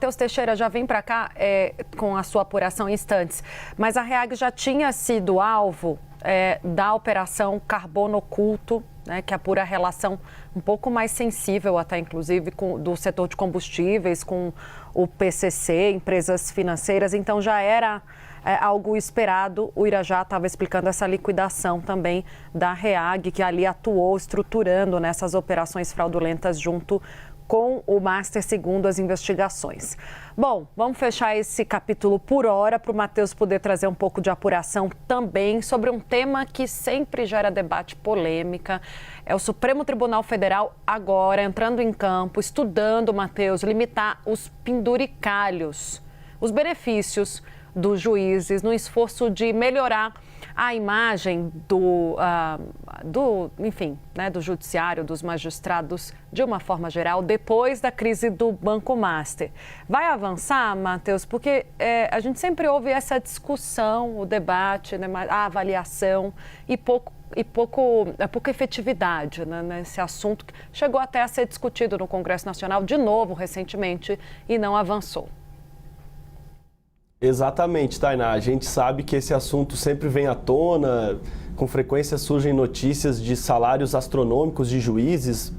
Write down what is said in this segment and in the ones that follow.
Matheus Teixeira já vem para cá com a sua apuração em instantes, mas a REAG já tinha sido alvo da Operação Carbono Oculto, né, que apura a relação um pouco mais sensível até, inclusive, do setor de combustíveis com o PCC, empresas financeiras. Então, já era algo esperado. O Irajá estava explicando essa liquidação também da REAG, que ali atuou estruturando nessas operações fraudulentas junto com o Master, segundo as investigações. Bom, vamos fechar esse capítulo por hora para o Matheus poder trazer um pouco de apuração também sobre um tema que sempre gera debate, polêmica. É o Supremo Tribunal Federal agora entrando em campo, estudando, Matheus, limitar os penduricalhos, os benefícios dos juízes no esforço de melhorar a imagem do judiciário, dos magistrados, de uma forma geral, depois da crise do Banco Master. Vai avançar, Matheus? Porque a gente sempre ouve essa discussão, o debate, né, a avaliação e pouca efetividade, né, nesse assunto que chegou até a ser discutido no Congresso Nacional de novo recentemente e não avançou. Exatamente, Tainá. A gente sabe que esse assunto sempre vem à tona, com frequência surgem notícias de salários astronômicos de juízes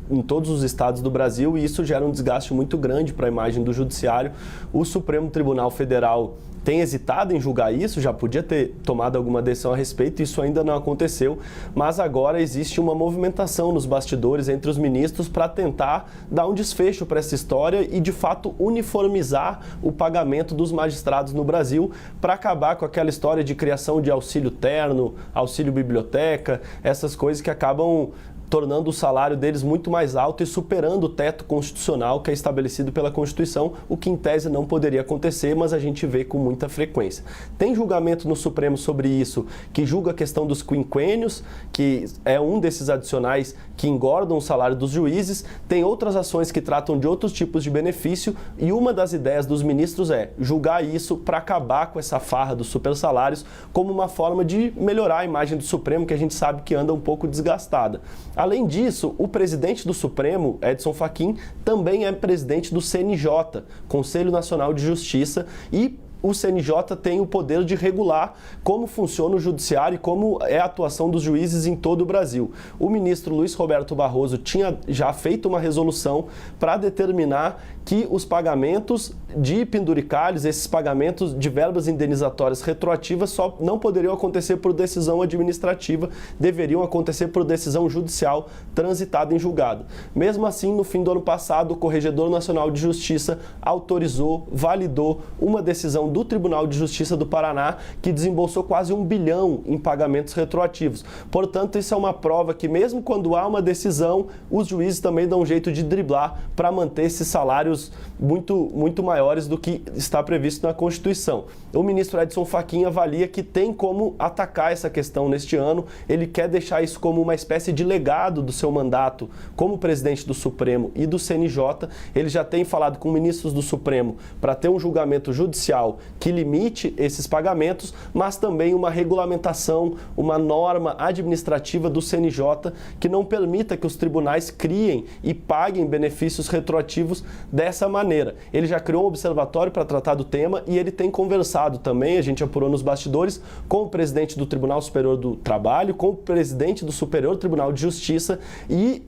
em todos os estados do Brasil e isso gera um desgaste muito grande para a imagem do judiciário. O Supremo Tribunal Federal tem hesitado em julgar isso, já podia ter tomado alguma decisão a respeito, isso ainda não aconteceu, mas agora existe uma movimentação nos bastidores entre os ministros para tentar dar um desfecho para essa história e, de fato, uniformizar o pagamento dos magistrados no Brasil para acabar com aquela história de criação de auxílio terno, auxílio biblioteca, essas coisas que acabam tornando o salário deles muito mais alto e superando o teto constitucional que é estabelecido pela Constituição, o que em tese não poderia acontecer, mas a gente vê com muita frequência. Tem julgamento no Supremo sobre isso, que julga a questão dos quinquênios, que é um desses adicionais que engordam o salário dos juízes. Tem outras ações que tratam de outros tipos de benefício e uma das ideias dos ministros é julgar isso para acabar com essa farra dos supersalários como uma forma de melhorar a imagem do Supremo, que a gente sabe que anda um pouco desgastada. Além disso, o presidente do Supremo, Edson Fachin, também é presidente do CNJ, Conselho Nacional de Justiça, e o CNJ tem o poder de regular como funciona o judiciário e como é a atuação dos juízes em todo o Brasil. O ministro Luiz Roberto Barroso tinha já feito uma resolução para determinar que os pagamentos de penduricalhos, esses pagamentos de verbas indenizatórias retroativas só não poderiam acontecer por decisão administrativa, deveriam acontecer por decisão judicial transitada em julgado. Mesmo assim, no fim do ano passado, o Corregedor Nacional de Justiça autorizou, validou uma decisão do Tribunal de Justiça do Paraná que desembolsou quase 1 bilhão em pagamentos retroativos. Portanto, isso é uma prova que mesmo quando há uma decisão, os juízes também dão um jeito de driblar para manter esses salários muito maiores do que está previsto na Constituição. O ministro Edson Fachin avalia que tem como atacar essa questão neste ano. Ele quer deixar isso como uma espécie de legado do seu mandato como presidente do Supremo e do CNJ. Ele já tem falado com ministros do Supremo para ter um julgamento judicial que limite esses pagamentos, mas também uma regulamentação, uma norma administrativa do CNJ que não permita que os tribunais criem e paguem benefícios retroativos dessa maneira. Ele já criou um observatório para tratar do tema e ele tem conversado também, a gente apurou nos bastidores, com o presidente do Tribunal Superior do Trabalho, com o presidente do Superior Tribunal de Justiça e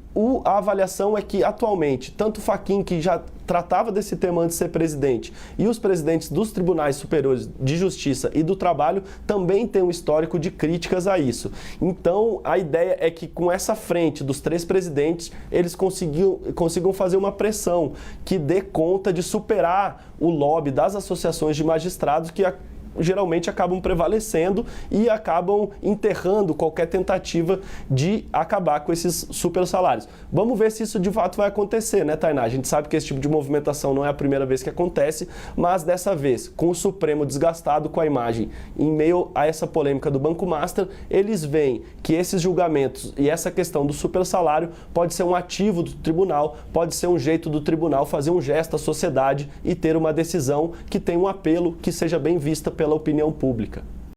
a avaliação é que atualmente, tanto Fachin, que já tratava desse tema antes de ser presidente, e os presidentes dos tribunais superiores de justiça e do trabalho também têm um histórico de críticas a isso. Então, a ideia é que com essa frente dos 3 presidentes, eles consigam fazer uma pressão que dê conta de superar o lobby das associações de magistrados que geralmente acabam prevalecendo e acabam enterrando qualquer tentativa de acabar com esses super salários. Vamos ver se isso de fato vai acontecer, né, Tainá? A gente sabe que esse tipo de movimentação não é a primeira vez que acontece, mas dessa vez, com o Supremo desgastado com a imagem, em meio a essa polêmica do Banco Master, eles veem que esses julgamentos e essa questão do super salário pode ser um ativo do tribunal, pode ser um jeito do tribunal fazer um gesto à sociedade e ter uma decisão que tenha um apelo que seja bem vista pela opinião pública.